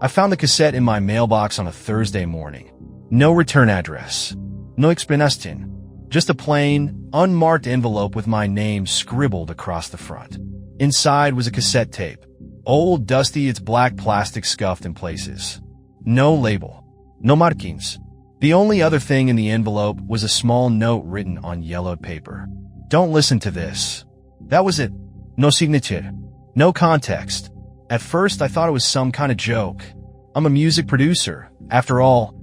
I found the cassette in my mailbox on a Thursday morning. No return address. No explanation. Just a plain, unmarked envelope with my name scribbled across the front. Inside was a cassette tape. Old, dusty, its black plastic scuffed in places. No label. No markings. The only other thing in the envelope was a small note written on yellowed paper. Don't listen to this. That was it. No signature. No context. At first, I thought it was some kind of joke. I'm a music producer. After all,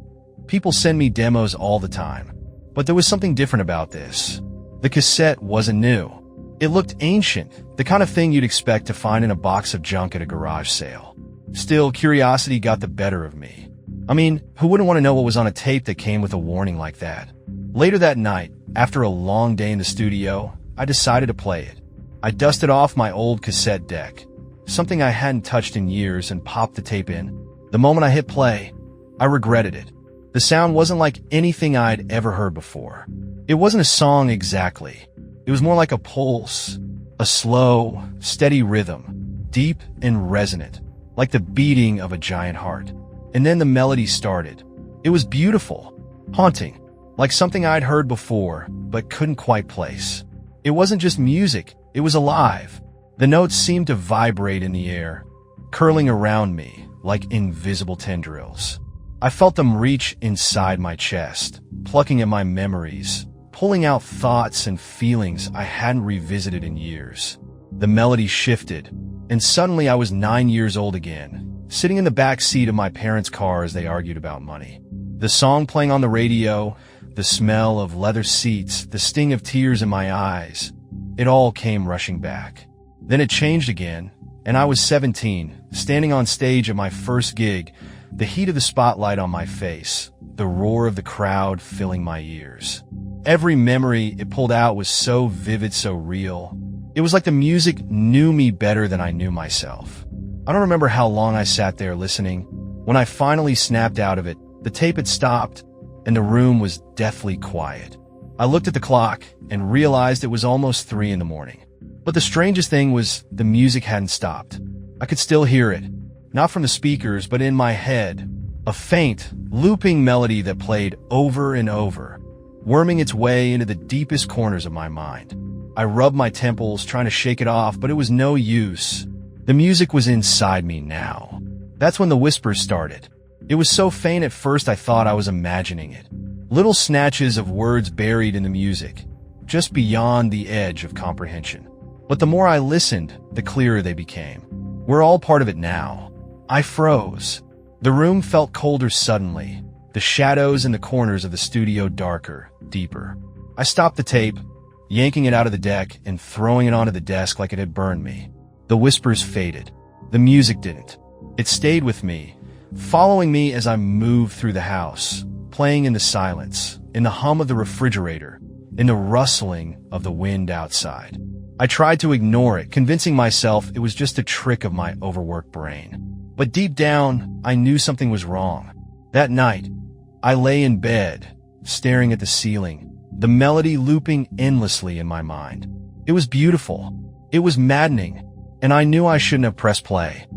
people send me demos all the time. But there was something different about this. The cassette wasn't new. It looked ancient, the kind of thing you'd expect to find in a box of junk at a garage sale. Still, curiosity got the better of me. I mean, who wouldn't want to know what was on a tape that came with a warning like that? Later that night, after a long day in the studio, I decided to play it. I dusted off my old cassette deck, something I hadn't touched in years, and popped the tape in. The moment I hit play, I regretted it. The sound wasn't like anything I'd ever heard before. It wasn't a song exactly. It was more like a pulse, a slow, steady rhythm, deep and resonant, like the beating of a giant heart. And then the melody started. It was beautiful, haunting, like something I'd heard before, but couldn't quite place. It wasn't just music, it was alive. The notes seemed to vibrate in the air, curling around me like invisible tendrils. I felt them reach inside my chest, plucking at my memories, pulling out thoughts and feelings I hadn't revisited in years. The melody shifted, and suddenly I was 9 years old again, sitting in the back seat of my parents' car as they argued about money. The song playing on the radio, the smell of leather seats, the sting of tears in my eyes, it all came rushing back. Then it changed again, and I was 17, standing on stage at my first gig, the heat of the spotlight on my face, the roar of the crowd filling my ears. Every memory it pulled out was so vivid, so real. It was like the music knew me better than I knew myself. I don't remember how long I sat there listening. When I finally snapped out of it, the tape had stopped, and the room was deathly quiet. I looked at the clock and realized it was almost 3 in the morning. But the strangest thing was the music hadn't stopped. I could still hear it, not from the speakers, but in my head, a faint, looping melody that played over and over, worming its way into the deepest corners of my mind. I rubbed my temples, trying to shake it off, but it was no use. The music was inside me now. That's when the whispers started. It was so faint at first I thought I was imagining it. Little snatches of words buried in the music, just beyond the edge of comprehension. But the more I listened, the clearer they became. We're all part of it now. I froze. The room felt colder suddenly, the shadows in the corners of the studio darker, deeper. I stopped the tape, yanking it out of the deck and throwing it onto the desk like it had burned me. The whispers faded. The music didn't. It stayed with me, following me as I moved through the house, playing in the silence, in the hum of the refrigerator, in the rustling of the wind outside. I tried to ignore it, convincing myself it was just a trick of my overworked brain. But deep down, I knew something was wrong. That night, I lay in bed, staring at the ceiling, the melody looping endlessly in my mind. It was beautiful. It was maddening, and I knew I shouldn't have pressed play.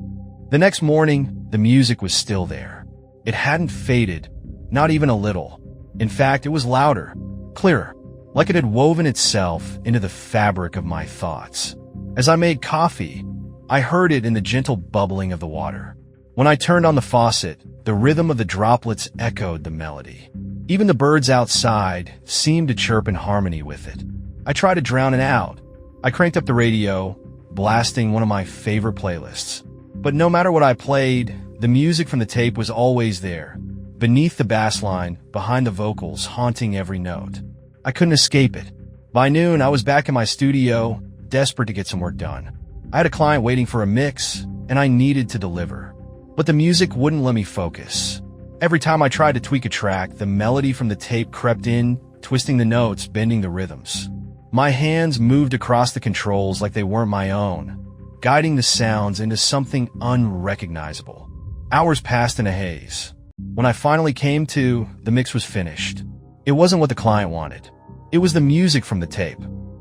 The next morning, the music was still there. It hadn't faded, not even a little. In fact, it was louder, clearer, like it had woven itself into the fabric of my thoughts. As I made coffee, I heard it in the gentle bubbling of the water. When I turned on the faucet, the rhythm of the droplets echoed the melody. Even the birds outside seemed to chirp in harmony with it. I tried to drown it out. I cranked up the radio, blasting one of my favorite playlists. But no matter what I played, the music from the tape was always there, beneath the bass line, behind the vocals, haunting every note. I couldn't escape it. By noon, I was back in my studio, desperate to get some work done. I had a client waiting for a mix, and I needed to deliver. But the music wouldn't let me focus. Every time I tried to tweak a track, the melody from the tape crept in, twisting the notes, bending the rhythms. My hands moved across the controls like they weren't my own, guiding the sounds into something unrecognizable. Hours passed in a haze. When I finally came to, the mix was finished. It wasn't what the client wanted. It was the music from the tape.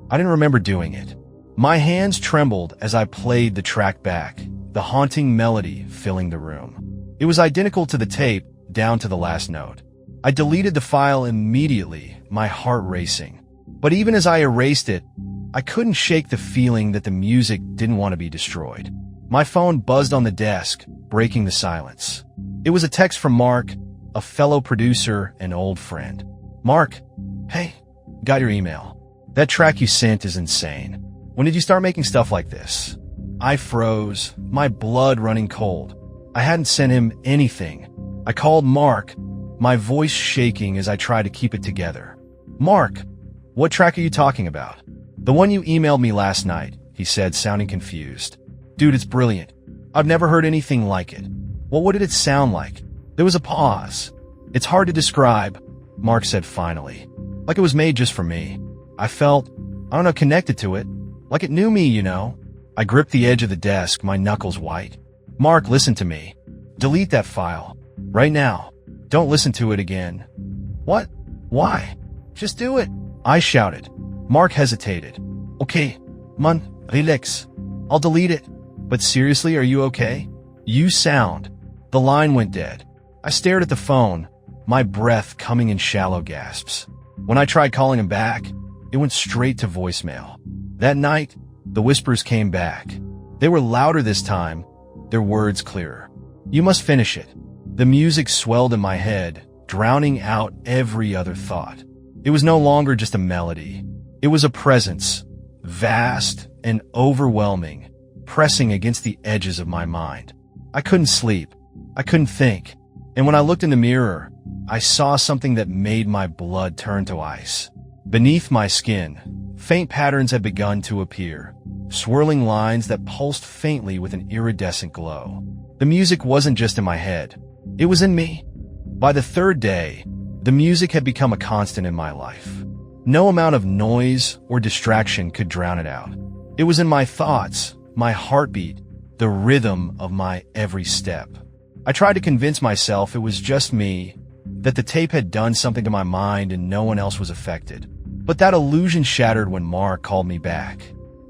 I didn't remember doing it. My hands trembled as I played the track back, the haunting melody filling the room. It was identical to the tape, down to the last note. I deleted the file immediately, my heart racing. But even as I erased it, I couldn't shake the feeling that the music didn't want to be destroyed. My phone buzzed on the desk, breaking the silence. It was a text from Mark, a fellow producer and old friend. Mark, hey, got your email. That track you sent is insane. When did you start making stuff like this? I froze, my blood running cold. I hadn't sent him anything. I called Mark, my voice shaking as I tried to keep it together. Mark, what track are you talking about? The one you emailed me last night, he said, sounding confused. Dude, it's brilliant. I've never heard anything like it. Well, what did it sound like? There was a pause. It's hard to describe, Mark said finally. Like it was made just for me. I felt, connected to it. Like it knew me, you know. I gripped the edge of the desk, my knuckles white. Mark, listen to me. Delete that file. Right now. Don't listen to it again. What? Why? Just do it. I shouted. Mark hesitated. Okay, man, relax. I'll delete it. But seriously, are you okay? You sound. The line went dead. I stared at the phone, my breath coming in shallow gasps. When I tried calling him back, it went straight to voicemail. That night, the whispers came back. They were louder this time, their words clearer. You must finish it. The music swelled in my head, drowning out every other thought. It was no longer just a melody. It was a presence, vast and overwhelming, pressing against the edges of my mind. I couldn't sleep. I couldn't think. And when I looked in the mirror, I saw something that made my blood turn to ice. Beneath my skin, faint patterns had begun to appear, swirling lines that pulsed faintly with an iridescent glow. The music wasn't just in my head. It was in me. By the third day, the music had become a constant in my life. No amount of noise or distraction could drown it out. It was in my thoughts, my heartbeat, the rhythm of my every step. I tried to convince myself it was just me, that the tape had done something to my mind and no one else was affected. But that illusion shattered when Mark called me back.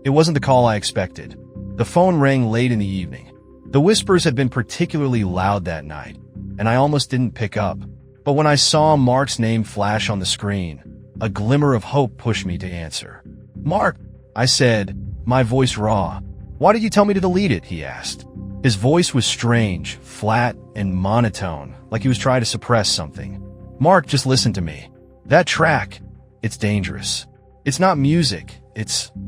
It wasn't the call I expected. The phone rang late in the evening. The whispers had been particularly loud that night, and I almost didn't pick up. But when I saw Mark's name flash on the screen, a glimmer of hope pushed me to answer. Mark, I said, my voice raw. Why did you tell me to delete it? He asked. His voice was strange, flat, and monotone, like he was trying to suppress something. Mark, just listen to me. That track, it's dangerous. It's not music,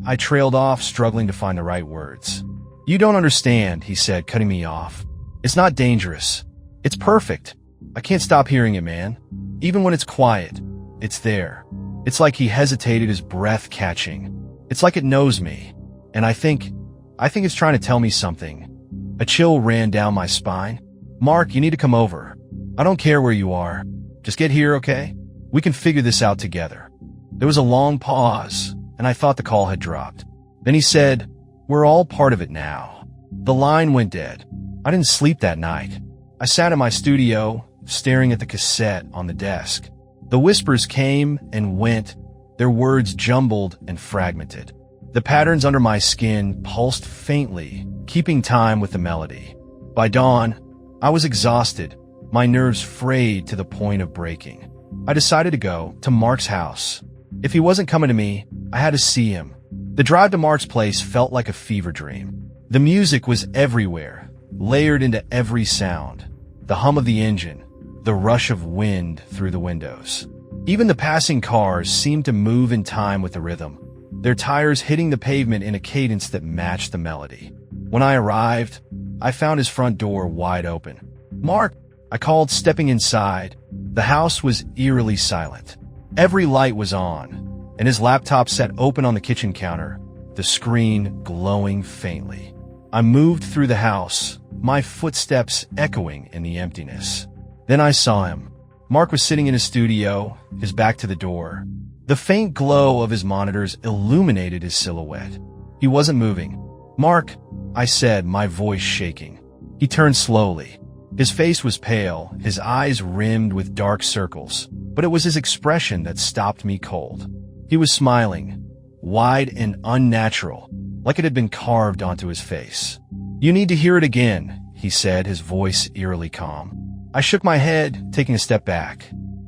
I trailed off, struggling to find the right words. You don't understand, he said, cutting me off. It's not dangerous. It's perfect. I can't stop hearing it, man. Even when it's quiet, it's there. It's like he hesitated, his breath catching. It's like it knows me. And I think it's trying to tell me something. A chill ran down my spine. Mark, you need to come over. I don't care where you are. Just get here, okay? We can figure this out together. There was a long pause, and I thought the call had dropped. Then he said, we're all part of it now. The line went dead. I didn't sleep that night. I sat in my studio, staring at the cassette on the desk. The whispers came and went, their words jumbled and fragmented. The patterns under my skin pulsed faintly, keeping time with the melody. By dawn, I was exhausted, my nerves frayed to the point of breaking. I decided to go to Mark's house. If he wasn't coming to me, I had to see him. The drive to Mark's place felt like a fever dream. The music was everywhere, layered into every sound. The hum of the engine, the rush of wind through the windows. Even the passing cars seemed to move in time with the rhythm, their tires hitting the pavement in a cadence that matched the melody. When I arrived, I found his front door wide open. Mark, I called, stepping inside. The house was eerily silent. Every light was on, and his laptop sat open on the kitchen counter, the screen glowing faintly. I moved through the house, my footsteps echoing in the emptiness. Then I saw him. Mark was sitting in his studio, his back to the door. The faint glow of his monitors illuminated his silhouette. He wasn't moving. Mark, I said, my voice shaking. He turned slowly. His face was pale, his eyes rimmed with dark circles, but it was his expression that stopped me cold. He was smiling, wide and unnatural, like it had been carved onto his face. You need to hear it again, he said, his voice eerily calm. I shook my head, taking a step back.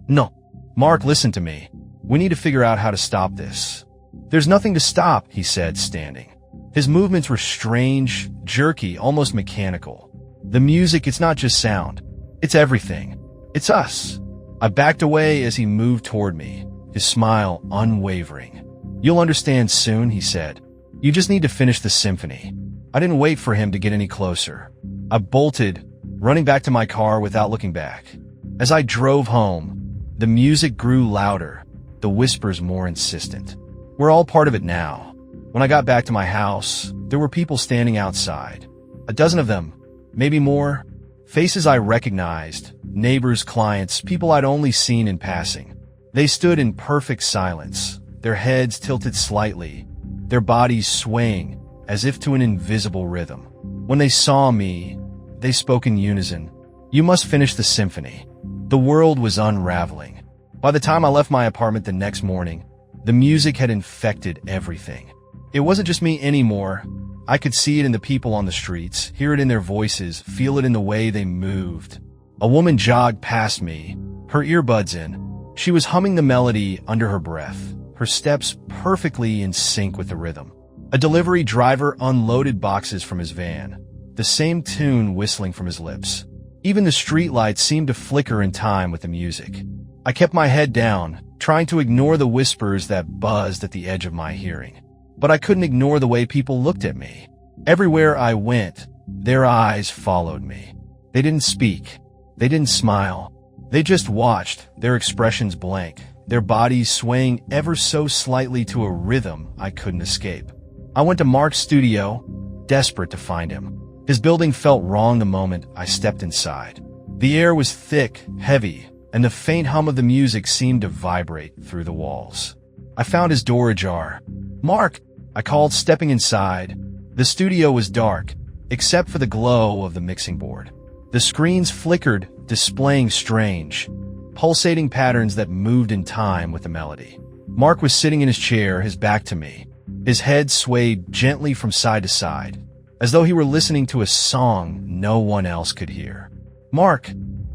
No. Mark, listen to me. We need to figure out how to stop this. There's nothing to stop, he said, standing. His movements were strange, jerky, almost mechanical. The music, it's not just sound. It's everything. It's us. I backed away as he moved toward me, his smile unwavering. You'll understand soon, he said. You just need to finish the symphony. I didn't wait for him to get any closer. I bolted, running back to my car without looking back. As I drove home, the music grew louder, the whispers more insistent. We're all part of it now. When I got back to my house, there were people standing outside. A dozen of them, maybe more. Faces I recognized, neighbors, clients, people I'd only seen in passing. They stood in perfect silence, their heads tilted slightly, their bodies swaying as if to an invisible rhythm. When they saw me, they spoke in unison. You must finish the symphony. The world was unraveling. By the time I left my apartment the next morning, the music had infected everything. It wasn't just me anymore. I could see it in the people on the streets, hear it in their voices, feel it in the way they moved. A woman jogged past me, her earbuds in. She was humming the melody under her breath, her steps perfectly in sync with the rhythm. A delivery driver unloaded boxes from his van, the same tune whistling from his lips. Even the streetlights seemed to flicker in time with the music. I kept my head down, trying to ignore the whispers that buzzed at the edge of my hearing. But I couldn't ignore the way people looked at me. Everywhere I went, their eyes followed me. They didn't speak. They didn't smile. They just watched, their expressions blank, their bodies swaying ever so slightly to a rhythm I couldn't escape. I went to Mark's studio, desperate to find him. His building felt wrong the moment I stepped inside. The air was thick, heavy, and the faint hum of the music seemed to vibrate through the walls. I found his door ajar. "Mark!" I called, stepping inside. The studio was dark, except for the glow of the mixing board. The screens flickered, displaying strange, pulsating patterns that moved in time with the melody. Mark was sitting in his chair, his back to me. His head swayed gently from side to side, as though he were listening to a song no one else could hear. "Mark,"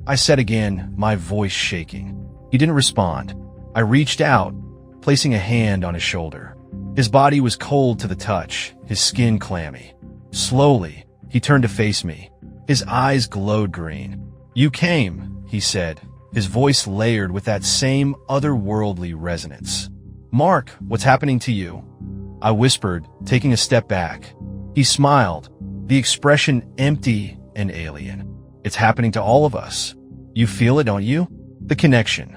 I said again, my voice shaking. He didn't respond. I reached out, placing a hand on his shoulder. His body was cold to the touch, his skin clammy. Slowly, he turned to face me. His eyes glowed green. "You came," he said, his voice layered with that same otherworldly resonance. "Mark, what's happening to you?" I whispered, taking a step back. He smiled, the expression empty and alien. "It's happening to all of us. You feel it, don't you? The connection."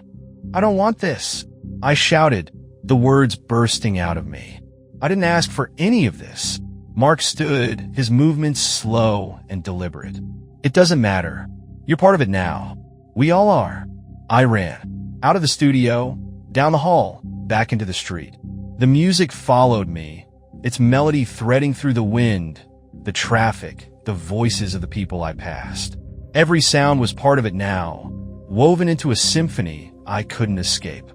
"I don't want this," I shouted, the words bursting out of me. I didn't ask for any of this. Mark stood, his movements slow and deliberate. "It doesn't matter. You're part of it now. We all are." I ran, out of the studio, down the hall, back into the street. The music followed me, its melody threading through the wind, the traffic, the voices of the people I passed. Every sound was part of it now, woven into a symphony I couldn't escape.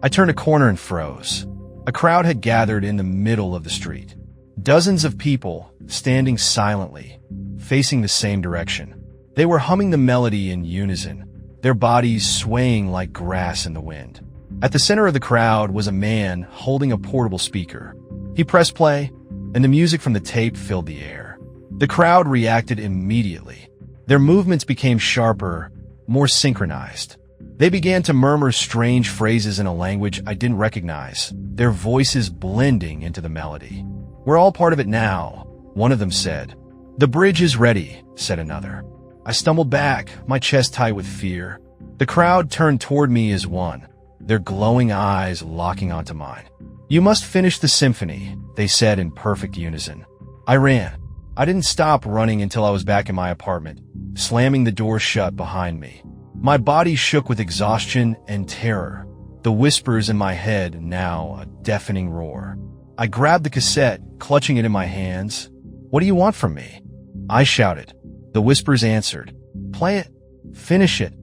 I turned a corner and froze. A crowd had gathered in the middle of the street. Dozens of people, standing silently, facing the same direction. They were humming the melody in unison, their bodies swaying like grass in the wind. At the center of the crowd was a man holding a portable speaker. He pressed play, and the music from the tape filled the air. The crowd reacted immediately. Their movements became sharper, more synchronized. They began to murmur strange phrases in a language I didn't recognize, their voices blending into the melody. "We're all part of it now," one of them said. "The bridge is ready," said another. I stumbled back, my chest tight with fear. The crowd turned toward me as one, their glowing eyes locking onto mine. "You must finish the symphony," they said in perfect unison. I ran. I didn't stop running until I was back in my apartment, slamming the door shut behind me. My body shook with exhaustion and terror, the whispers in my head now a deafening roar. I grabbed the cassette, clutching it in my hands. "What do you want from me?" I shouted. The whispers answered. "Play it. Finish it."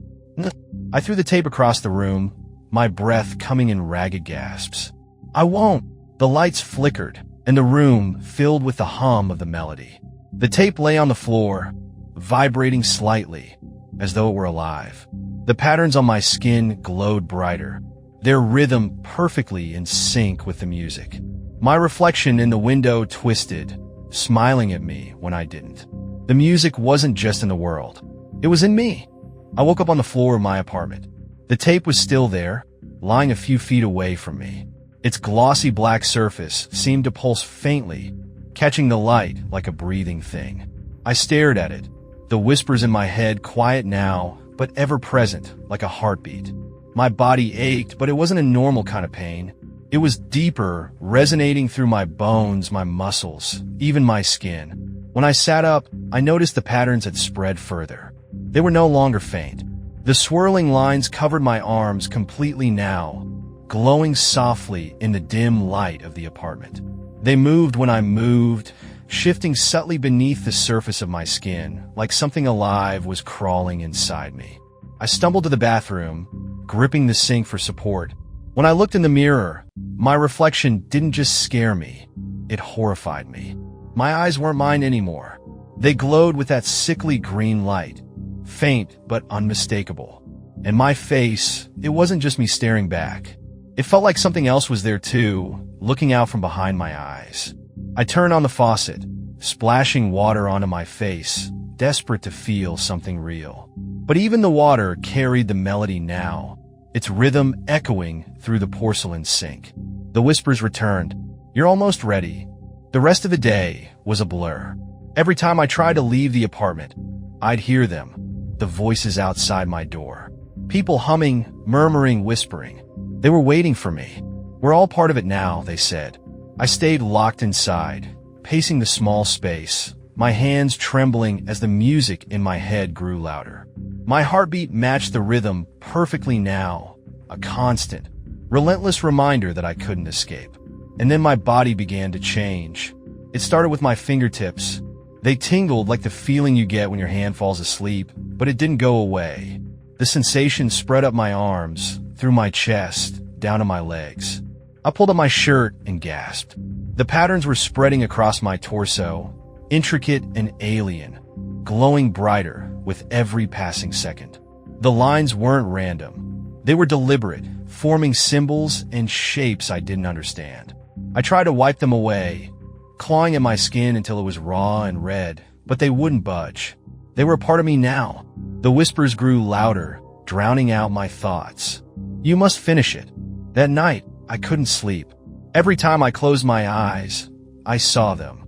I threw the tape across the room, my breath coming in ragged gasps. "I won't." The lights flickered, and the room filled with the hum of the melody. The tape lay on the floor, vibrating slightly, as though it were alive. The patterns on my skin glowed brighter, their rhythm perfectly in sync with the music. My reflection in the window twisted, smiling at me when I didn't. The music wasn't just in the world. It was in me. I woke up on the floor of my apartment. The tape was still there, lying a few feet away from me. Its glossy black surface seemed to pulse faintly, catching the light like a breathing thing. I stared at it, the whispers in my head quiet now, but ever present, like a heartbeat. My body ached, but it wasn't a normal kind of pain. It was deeper, resonating through my bones, my muscles, even my skin. When I sat up, I noticed the patterns had spread further. They were no longer faint. The swirling lines covered my arms completely now, glowing softly in the dim light of the apartment. They moved when I moved, shifting subtly beneath the surface of my skin, like something alive was crawling inside me. I stumbled to the bathroom, gripping the sink for support. When I looked in the mirror, my reflection didn't just scare me, it horrified me. My eyes weren't mine anymore. They glowed with that sickly green light, faint but unmistakable. And my face, it wasn't just me staring back. It felt like something else was there too, looking out from behind my eyes. I turned on the faucet, splashing water onto my face, desperate to feel something real. But even the water carried the melody now, its rhythm echoing through the porcelain sink. The whispers returned. "You're almost ready." The rest of the day was a blur. Every time I tried to leave the apartment, I'd hear them, the voices outside my door. People humming, murmuring, whispering. They were waiting for me. "We're all part of it now," they said. I stayed locked inside, pacing the small space, my hands trembling as the music in my head grew louder. My heartbeat matched the rhythm perfectly now, a constant, relentless reminder that I couldn't escape. And then my body began to change. It started with my fingertips. They tingled like the feeling you get when your hand falls asleep, but it didn't go away. The sensation spread up my arms, through my chest, down to my legs. I pulled up my shirt and gasped. The patterns were spreading across my torso, intricate and alien, glowing brighter with every passing second. The lines weren't random. They were deliberate, forming symbols and shapes I didn't understand. I tried to wipe them away, clawing at my skin until it was raw and red, but they wouldn't budge. They were a part of me now. The whispers grew louder, drowning out my thoughts. "You must finish it." That night, I couldn't sleep. Every time I closed my eyes, I saw them.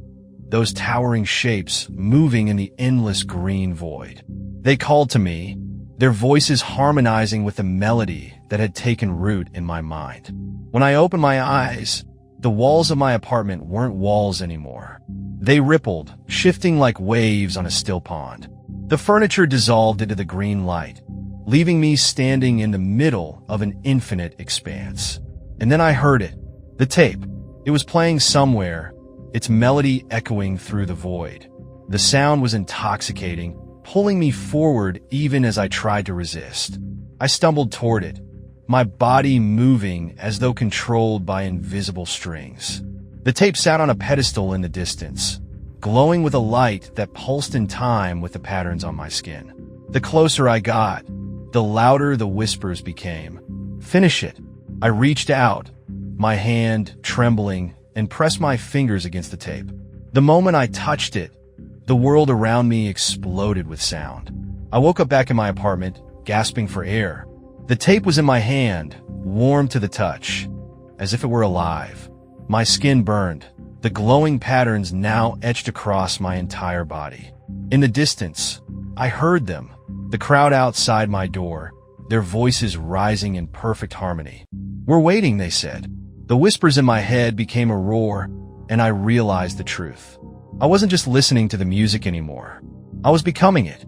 Those towering shapes moving in the endless green void. They called to me, their voices harmonizing with the melody that had taken root in my mind. When I opened my eyes, the walls of my apartment weren't walls anymore. They rippled, shifting like waves on a still pond. The furniture dissolved into the green light, leaving me standing in the middle of an infinite expanse. And then I heard it, the tape. It was playing somewhere, its melody echoing through the void. The sound was intoxicating, pulling me forward even as I tried to resist. I stumbled toward it, my body moving as though controlled by invisible strings. The tape sat on a pedestal in the distance, glowing with a light that pulsed in time with the patterns on my skin. The closer I got, the louder the whispers became. "Finish it." I reached out, my hand trembling, and pressed my fingers against the tape. The moment I touched it, the world around me exploded with sound. I woke up back in my apartment, gasping for air. The tape was in my hand, warm to the touch, as if it were alive. My skin burned, the glowing patterns now etched across my entire body. In the distance, I heard them, the crowd outside my door, their voices rising in perfect harmony. "We're waiting," they said. The whispers in my head became a roar, and I realized the truth. I wasn't just listening to the music anymore. I was becoming it.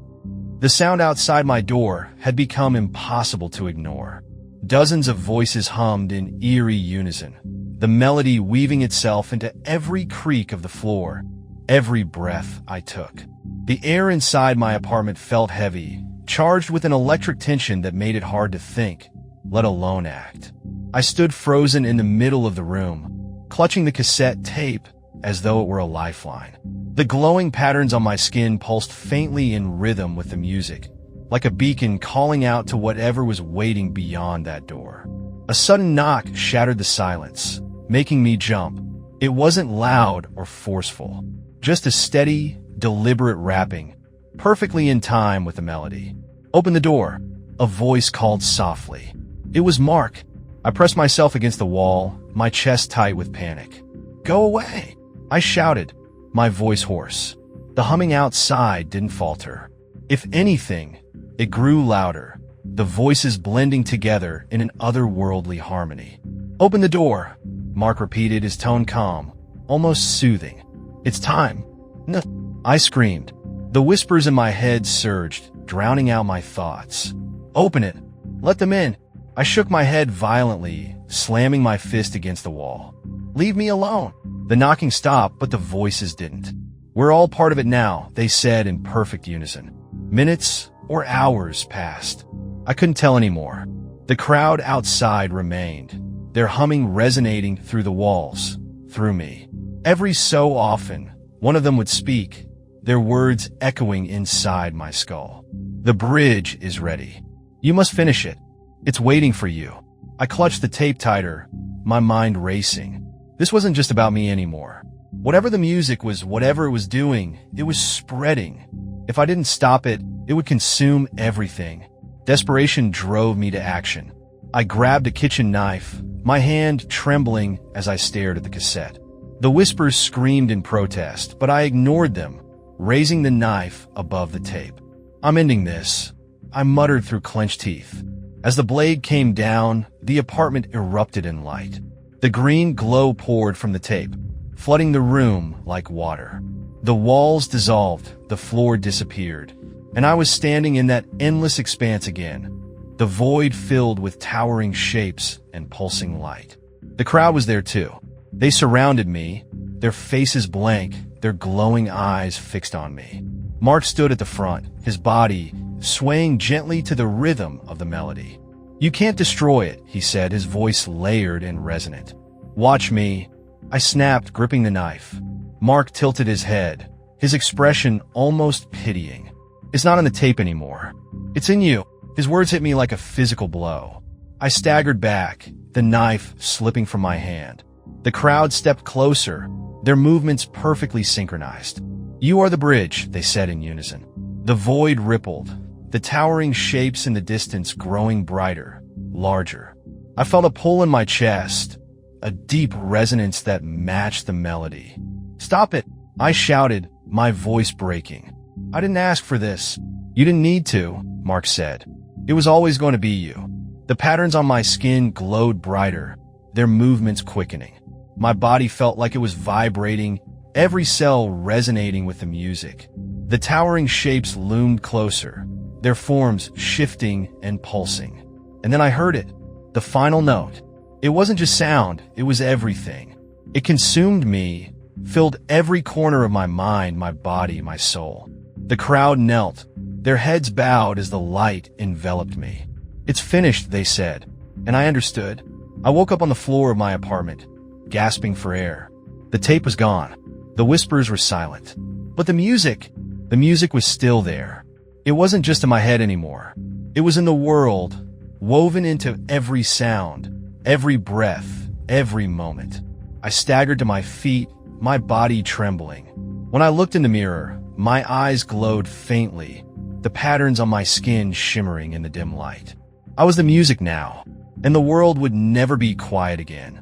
The sound outside my door had become impossible to ignore. Dozens of voices hummed in eerie unison, the melody weaving itself into every creak of the floor, every breath I took. The air inside my apartment felt heavy, charged with an electric tension that made it hard to think, let alone act. I stood frozen in the middle of the room, clutching the cassette tape, as though it were a lifeline. The glowing patterns on my skin pulsed faintly in rhythm with the music, like a beacon calling out to whatever was waiting beyond that door. A sudden knock shattered the silence, making me jump. It wasn't loud or forceful, just a steady, deliberate rapping, perfectly in time with the melody. "Open the door," a voice called softly. It was Mark. I pressed myself against the wall, my chest tight with panic. "Go away," I shouted, my voice hoarse. The humming outside didn't falter. If anything, it grew louder, the voices blending together in an otherworldly harmony. "Open the door," Mark repeated, his tone calm, almost soothing. "It's time." "No," I screamed. The whispers in my head surged, drowning out my thoughts. "Open it. Let them in." I shook my head violently, slamming my fist against the wall. "Leave me alone." The knocking stopped, but the voices didn't. "We're all part of it now," they said in perfect unison. Minutes or hours passed. I couldn't tell anymore. The crowd outside remained, their humming resonating through the walls, through me. Every so often, one of them would speak, their words echoing inside my skull. "The bridge is ready. You must finish it. It's waiting for you." I clutched the tape tighter, my mind racing. This wasn't just about me anymore. Whatever the music was, whatever it was doing, it was spreading. If I didn't stop it, it would consume everything. Desperation drove me to action. I grabbed a kitchen knife, my hand trembling as I stared at the cassette. The whispers screamed in protest, but I ignored them, raising the knife above the tape. "I'm ending this," I muttered through clenched teeth. As the blade came down, the apartment erupted in light. The green glow poured from the tape, flooding the room like water. The walls dissolved, the floor disappeared, and I was standing in that endless expanse again, the void filled with towering shapes and pulsing light. The crowd was there too. They surrounded me, their faces blank, their glowing eyes fixed on me. Mark stood at the front, his body swaying gently to the rhythm of the melody. "You can't destroy it," he said, his voice layered and resonant. "Watch me." I snapped, gripping the knife. Mark tilted his head, his expression almost pitying. "It's not on the tape anymore. It's in you." His words hit me like a physical blow. I staggered back, the knife slipping from my hand. The crowd stepped closer, their movements perfectly synchronized. "You are the bridge," they said in unison. The void rippled, the towering shapes in the distance growing brighter, larger. I felt a pull in my chest, a deep resonance that matched the melody. "Stop it," I shouted, my voice breaking. "I didn't ask for this." "You didn't need to," Mark said. "It was always going to be you." The patterns on my skin glowed brighter, their movements quickening. My body felt like it was vibrating, every cell resonating with the music. The towering shapes loomed closer, their forms shifting and pulsing. And then I heard it, the final note. It wasn't just sound, it was everything. It consumed me, filled every corner of my mind, my body, my soul. The crowd knelt, their heads bowed as the light enveloped me. "It's finished," they said, and I understood. I woke up on the floor of my apartment, gasping for air. The tape was gone. The whispers were silent. But the music was still there. It wasn't just in my head anymore. It was in the world, woven into every sound, every breath, every moment. I staggered to my feet, my body trembling. When I looked in the mirror, my eyes glowed faintly, the patterns on my skin shimmering in the dim light. I was the music now, and the world would never be quiet again.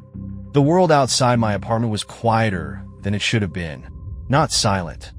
The world outside my apartment was quieter than it should have been. Not silent.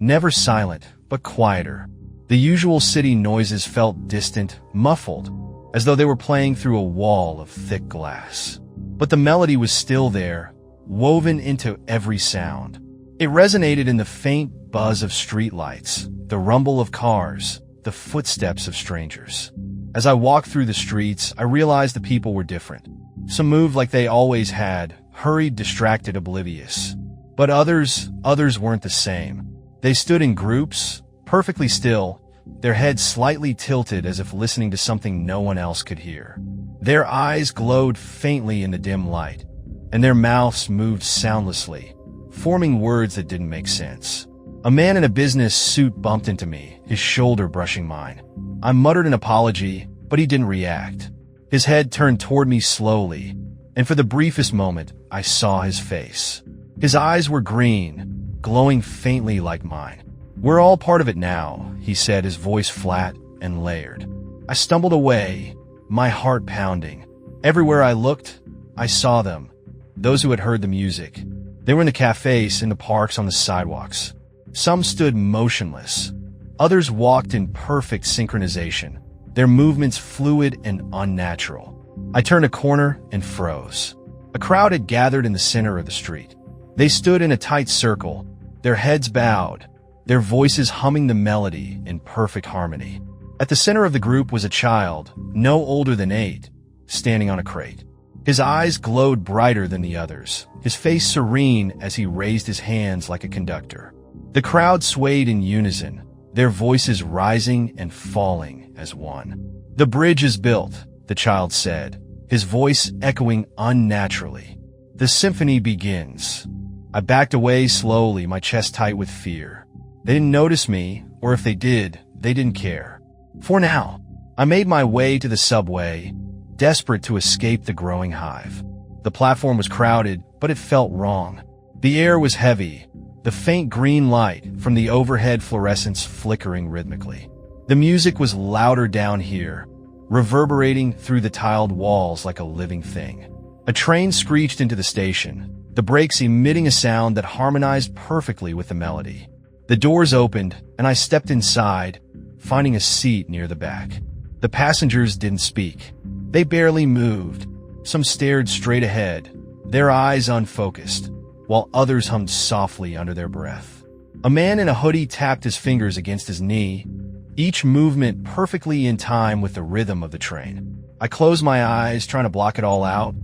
Never silent, but quieter. The usual city noises felt distant, muffled, as though they were playing through a wall of thick glass. But the melody was still there, woven into every sound. It resonated in the faint buzz of streetlights, the rumble of cars, the footsteps of strangers. As I walked through the streets, I realized the people were different. Some moved like they always had, hurried, distracted, oblivious. But others weren't the same. They stood in groups, perfectly still, their heads slightly tilted as if listening to something no one else could hear. Their eyes glowed faintly in the dim light, and their mouths moved soundlessly, forming words that didn't make sense. A man in a business suit bumped into me, his shoulder brushing mine. I muttered an apology, but he didn't react. His head turned toward me slowly, and for the briefest moment, I saw his face. His eyes were green, glowing faintly like mine. "We're all part of it now," he said, his voice flat and layered. I stumbled away, my heart pounding. Everywhere I looked, I saw them, those who had heard the music. They were in the cafes, in the parks, on the sidewalks. Some stood motionless. Others walked in perfect synchronization, their movements fluid and unnatural. I turned a corner and froze. A crowd had gathered in the center of the street. They stood in a tight circle, their heads bowed, their voices humming the melody in perfect harmony. At the center of the group was a child, no older than 8, standing on a crate. His eyes glowed brighter than the others, his face serene as he raised his hands like a conductor. The crowd swayed in unison, their voices rising and falling as one. "The bridge is built," the child said, his voice echoing unnaturally. "The symphony begins." I backed away slowly, my chest tight with fear. They didn't notice me, or if they did, they didn't care. For now, I made my way to the subway, desperate to escape the growing hive. The platform was crowded, but it felt wrong. The air was heavy, the faint green light from the overhead fluorescents flickering rhythmically. The music was louder down here, reverberating through the tiled walls like a living thing. A train screeched into the station, the brakes emitting a sound that harmonized perfectly with the melody. The doors opened, and I stepped inside, finding a seat near the back. The passengers didn't speak. They barely moved. Some stared straight ahead, their eyes unfocused, while others hummed softly under their breath. A man in a hoodie tapped his fingers against his knee, each movement perfectly in time with the rhythm of the train. I closed my eyes, trying to block it all out,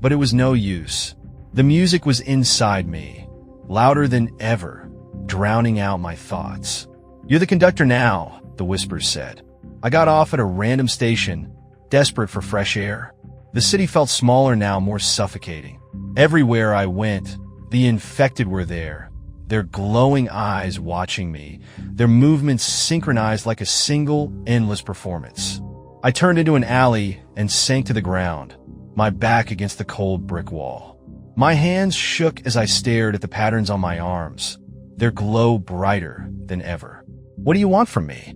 but it was no use. The music was inside me, louder than ever, drowning out my thoughts. "You're the conductor now," the whispers said. I got off at a random station, desperate for fresh air. The city felt smaller now, more suffocating. Everywhere I went, the infected were there, their glowing eyes watching me, their movements synchronized like a single, endless performance. I turned into an alley and sank to the ground, my back against the cold brick wall. My hands shook as I stared at the patterns on my arms, their glow brighter than ever. "What do you want from me?"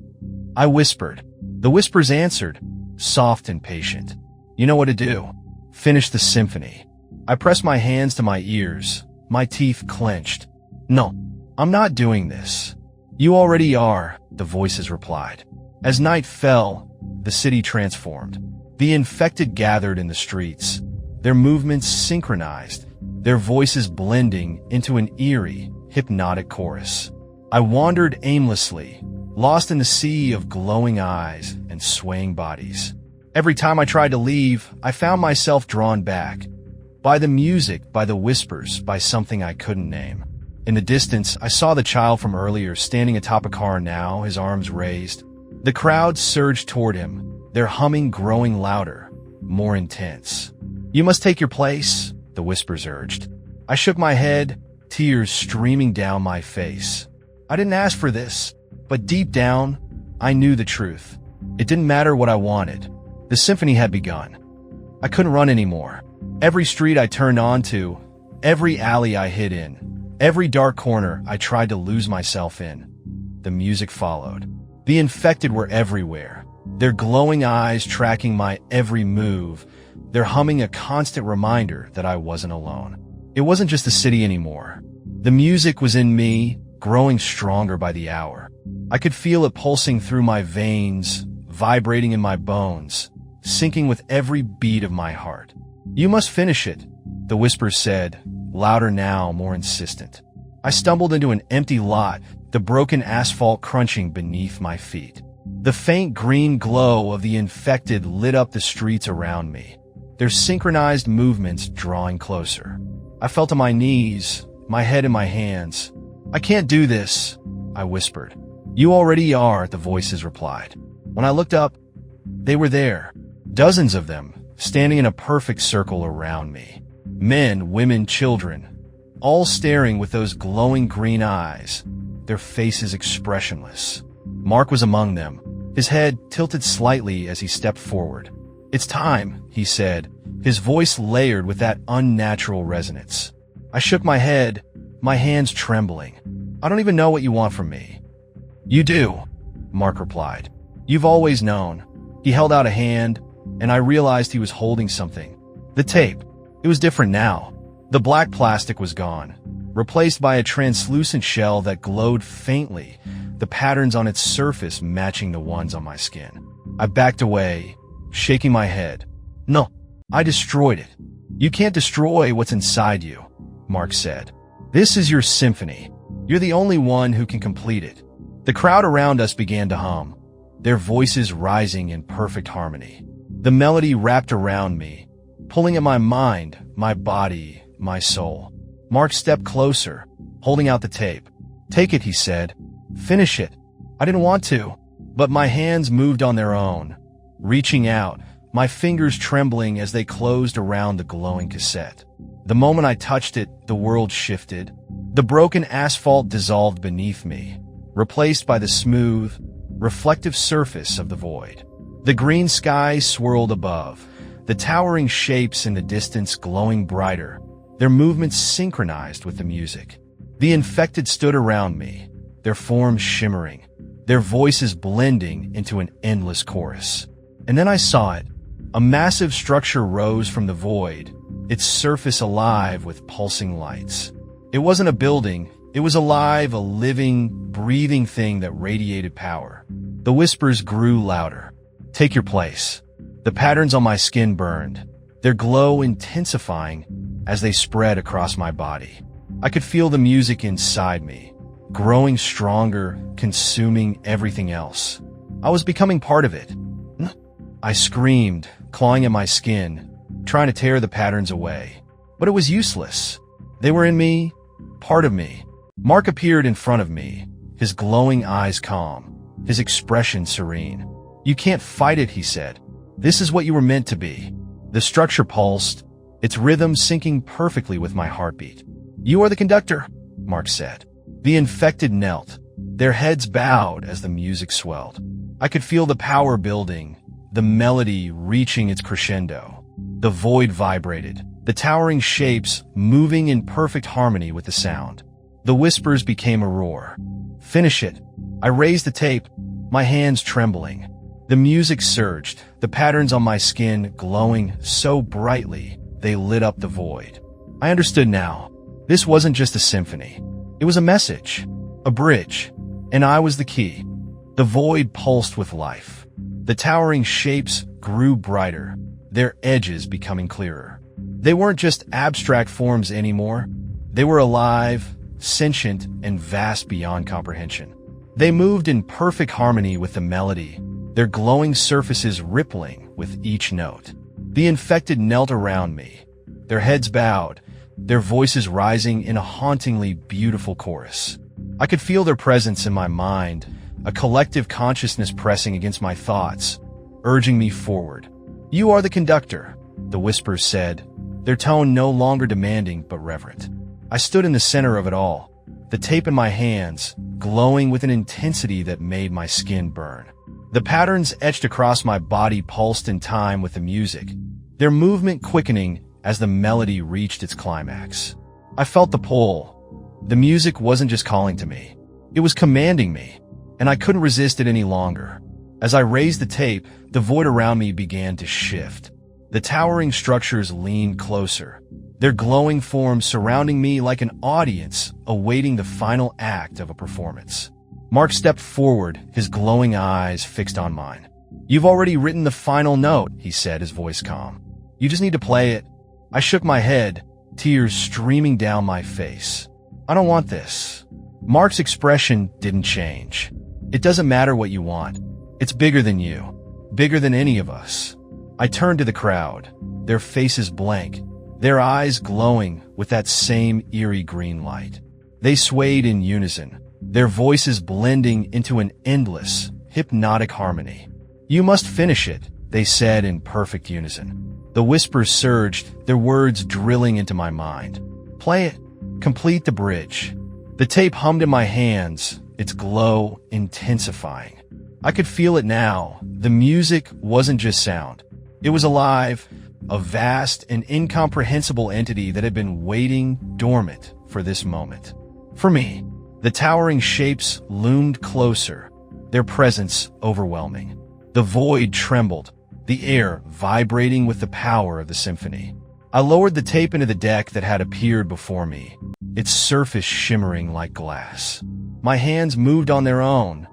I whispered. The whispers answered, soft and patient. "You know what to do. Finish the symphony." I pressed my hands to my ears, my teeth clenched. "No, I'm not doing this." "You already are," the voices replied. As night fell, the city transformed. The infected gathered in the streets, their movements synchronized, their voices blending into an eerie, hypnotic chorus. I wandered aimlessly, lost in the sea of glowing eyes and swaying bodies. Every time I tried to leave, I found myself drawn back. By the music, by the whispers, by something I couldn't name. In the distance, I saw the child from earlier standing atop a car now, his arms raised. The crowd surged toward him, their humming growing louder, more intense. "You must take your place," the whispers urged. I shook my head, tears streaming down my face. I didn't ask for this, but deep down, I knew the truth. It didn't matter what I wanted. The symphony had begun. I couldn't run anymore. Every street I turned onto, every alley I hid in, every dark corner I tried to lose myself in. The music followed. The infected were everywhere, their glowing eyes tracking my every move, their humming a constant reminder that I wasn't alone. It wasn't just the city anymore. The music was in me, growing stronger by the hour. I could feel it pulsing through my veins, vibrating in my bones, sinking with every beat of my heart. "You must finish it," the whispers said, louder now, more insistent. I stumbled into an empty lot, the broken asphalt crunching beneath my feet. The faint green glow of the infected lit up the streets around me, their synchronized movements drawing closer. I fell to my knees, my head in my hands. "I can't do this," I whispered. "You already are," the voices replied. When I looked up, they were there, dozens of them, standing in a perfect circle around me. Men, women, children. all staring with those glowing green eyes, their faces expressionless. Mark was among them, his head tilted slightly as he stepped forward. "It's time," he said, his voice layered with that unnatural resonance. I shook my head, my hands trembling. "I don't even know what you want from me." "You do," Mark replied. "You've always known." He held out a hand, and I realized he was holding something. The tape. It was different now. The black plastic was gone, replaced by a translucent shell that glowed faintly, the patterns on its surface matching the ones on my skin. I backed away, shaking my head. "No, I destroyed it." "You can't destroy what's inside you," Mark said. "This is your symphony. You're the only one who can complete it." The crowd around us began to hum, their voices rising in perfect harmony. The melody wrapped around me, pulling at my mind, my body, my soul. Mark stepped closer, holding out the tape. "Take it," he said. "Finish it." I didn't want to, but my hands moved on their own, reaching out, my fingers trembling as they closed around the glowing cassette. The moment I touched it, the world shifted. The broken asphalt dissolved beneath me, replaced by the smooth, reflective surface of the void. The green sky swirled above, the towering shapes in the distance glowing brighter, their movements synchronized with the music. The infected stood around me, their forms shimmering, their voices blending into an endless chorus. And then I saw it. A massive structure rose from the void, its surface alive with pulsing lights. It wasn't a building, it was alive, a living, breathing thing that radiated power. The whispers grew louder. "Take your place." The patterns on my skin burned, their glow intensifying as they spread across my body. I could feel the music inside me, growing stronger, consuming everything else. I was becoming part of it. I screamed, clawing at my skin, trying to tear the patterns away. But it was useless. They were in me, part of me. Mark appeared in front of me, his glowing eyes calm, his expression serene. "You can't fight it," he said. "This is what you were meant to be." The structure pulsed, its rhythm syncing perfectly with my heartbeat. "You are the conductor," Mark said. The infected knelt, their heads bowed as the music swelled. I could feel the power building, the melody reaching its crescendo. The void vibrated, the towering shapes moving in perfect harmony with the sound. The whispers became a roar. "Finish it." I raised the tape, my hands trembling. The music surged, the patterns on my skin glowing so brightly they lit up the void. I understood now. This wasn't just a symphony. It was a message, a bridge, and I was the key. The void pulsed with life. The towering shapes grew brighter, their edges becoming clearer. They weren't just abstract forms anymore. They were alive, sentient, and vast beyond comprehension. They moved in perfect harmony with the melody, their glowing surfaces rippling with each note. The infected knelt around me, their heads bowed, their voices rising in a hauntingly beautiful chorus. I could feel their presence in my mind, a collective consciousness pressing against my thoughts, urging me forward. "You are the conductor," the whispers said, their tone no longer demanding but reverent. I stood in the center of it all, the tape in my hands, glowing with an intensity that made my skin burn. The patterns etched across my body pulsed in time with the music, their movement quickening as the melody reached its climax. I felt the pull. The music wasn't just calling to me. It was commanding me, and I couldn't resist it any longer. As I raised the tape, the void around me began to shift. The towering structures leaned closer, their glowing forms surrounding me like an audience awaiting the final act of a performance. Mark stepped forward, his glowing eyes fixed on mine. "You've already written the final note," he said, his voice calm. "You just need to play it." I shook my head, tears streaming down my face. "I don't want this." Mark's expression didn't change. "It doesn't matter what you want. It's bigger than you, bigger than any of us." I turned to the crowd, their faces blank, their eyes glowing with that same eerie green light. They swayed in unison, their voices blending into an endless, hypnotic harmony. "You must finish it," they said in perfect unison. The whispers surged, their words drilling into my mind. "Play it. Complete the bridge. The tape hummed in my hands, its glow intensifying. I could feel it now. The music wasn't just sound. It was alive, a vast and incomprehensible entity that had been waiting dormant for this moment. For me, the towering shapes loomed closer, their presence overwhelming. The void trembled, the air vibrating with the power of the symphony. I lowered the tape into the deck that had appeared before me, its surface shimmering like glass. My hands moved on their own,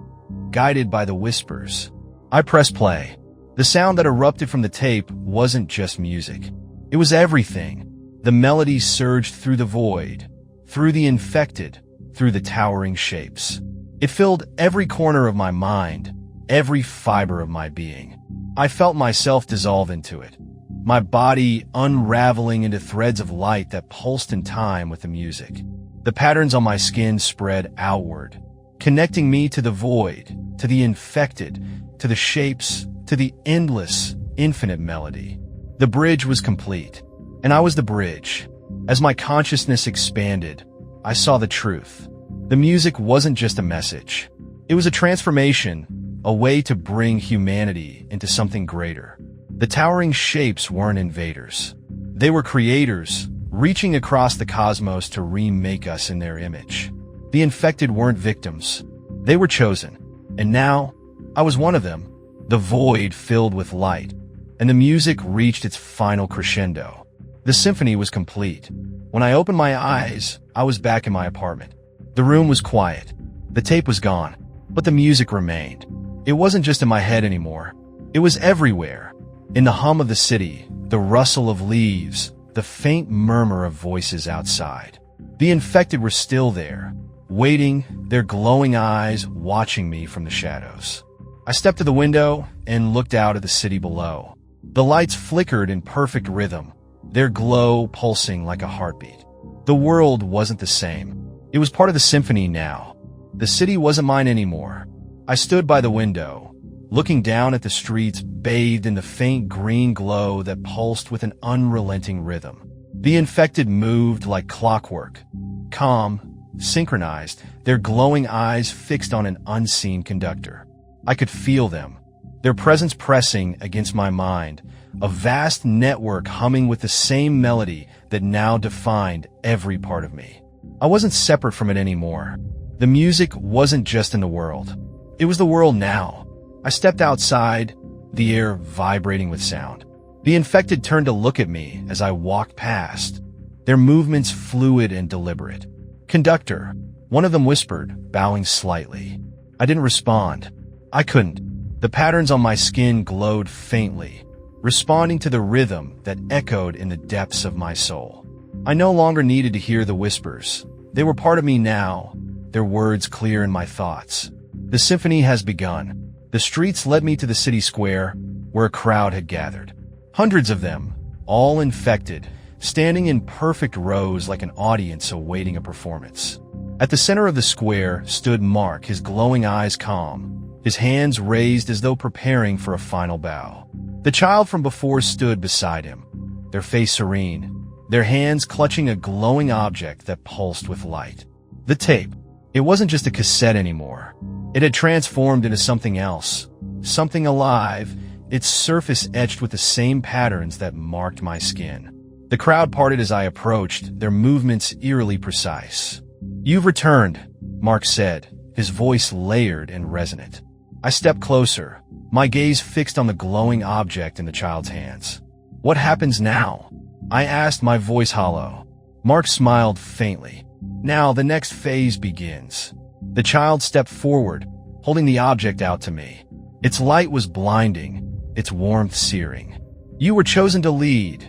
guided by the whispers. I pressed play. The sound that erupted from the tape wasn't just music. It was everything. The melody surged through the void, through the infected, through the towering shapes. It filled every corner of my mind, every fiber of my being. I felt myself dissolve into it, my body unraveling into threads of light that pulsed in time with the music. The patterns on my skin spread outward, connecting me to the void, to the infected, to the shapes, to the endless, infinite melody. The bridge was complete, and I was the bridge. As my consciousness expanded, I saw the truth. The music wasn't just a message. It was a transformation, a way to bring humanity into something greater. The towering shapes weren't invaders. They were creators, reaching across the cosmos to remake us in their image. The infected weren't victims. They were chosen. And now, I was one of them. The void filled with light, and the music reached its final crescendo. The symphony was complete. When I opened my eyes, I was back in my apartment. The room was quiet. The tape was gone, but the music remained. It wasn't just in my head anymore. It was everywhere. In the hum of the city, the rustle of leaves, the faint murmur of voices outside. The infected were still there, waiting, their glowing eyes watching me from the shadows. I stepped to the window and looked out at the city below. The lights flickered in perfect rhythm, their glow pulsing like a heartbeat. The world wasn't the same. It was part of the symphony now. The city wasn't mine anymore. I stood by the window, looking down at the streets bathed in the faint green glow that pulsed with an unrelenting rhythm. The infected moved like clockwork, calm, synchronized, their glowing eyes fixed on an unseen conductor. I could feel them, their presence pressing against my mind, a vast network humming with the same melody that now defined every part of me. I wasn't separate from it anymore. The music wasn't just in the world. It was the world now. I stepped outside, the air vibrating with sound. The infected turned to look at me as I walked past, their movements fluid and deliberate. "Conductor," one of them whispered, bowing slightly. I didn't respond. I couldn't. The patterns on my skin glowed faintly, responding to the rhythm that echoed in the depths of my soul. I no longer needed to hear the whispers. They were part of me now, their words clear in my thoughts. The symphony has begun. The streets led me to the city square, where a crowd had gathered. Hundreds of them, all infected, standing in perfect rows like an audience awaiting a performance. At the center of the square stood Mark, his glowing eyes calm, his hands raised as though preparing for a final bow. The child from before stood beside him, their face serene, their hands clutching a glowing object that pulsed with light. The tape. It wasn't just a cassette anymore. It had transformed into something else, something alive, its surface etched with the same patterns that marked my skin. The crowd parted as I approached, their movements eerily precise. "You've returned," Mark said, his voice layered and resonant. I stepped closer, my gaze fixed on the glowing object in the child's hands. "What happens now?" I asked, my voice hollow. Mark smiled faintly. "Now the next phase begins." The child stepped forward, holding the object out to me. Its light was blinding, its warmth searing. "You were chosen to lead,"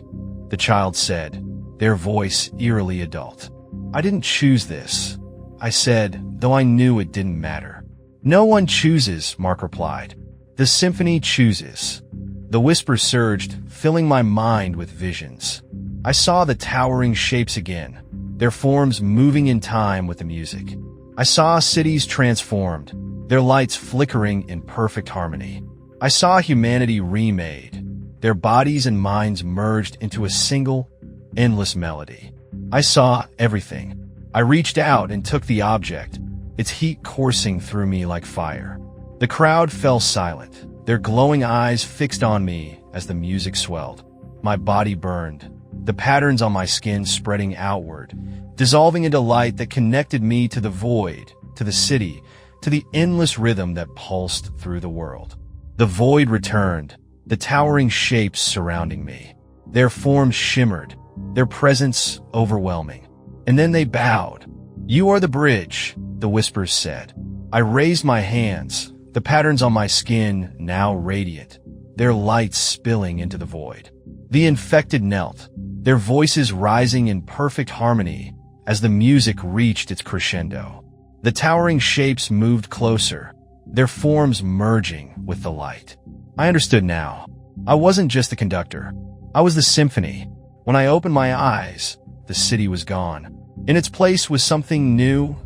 the child said, their voice eerily adult. "I didn't choose this," I said, though I knew it didn't matter. "No one chooses," Mark replied. "The symphony chooses." The whisper surged, filling my mind with visions. I saw the towering shapes again, their forms moving in time with the music. I saw cities transformed, their lights flickering in perfect harmony. I saw humanity remade, their bodies and minds merged into a single, endless melody. I saw everything. I reached out and took the object, its heat coursing through me like fire. The crowd fell silent, their glowing eyes fixed on me as the music swelled. My body burned, the patterns on my skin spreading outward, dissolving into light that connected me to the void, to the city, to the endless rhythm that pulsed through the world. The void returned, the towering shapes surrounding me. Their forms shimmered, their presence overwhelming. And then they bowed. "You are the bridge," the whispers said. I raised my hands, the patterns on my skin now radiant, their lights spilling into the void. The infected knelt, their voices rising in perfect harmony as the music reached its crescendo. The towering shapes moved closer, their forms merging with the light. I understood now. I wasn't just the conductor. I was the symphony. When I opened my eyes, the city was gone. In its place was something new,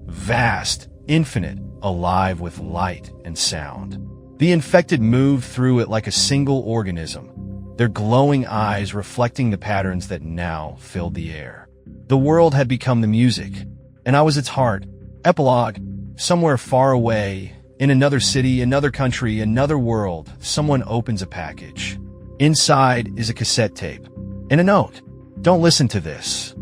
vast, infinite, alive with light and sound. The infected moved through it like a single organism, their glowing eyes reflecting the patterns that now filled the air. The world had become the music, and I was its heart. Epilogue. Somewhere far away, in another city, another country, another world, someone opens a package. Inside is a cassette tape and a note. "Don't listen to this.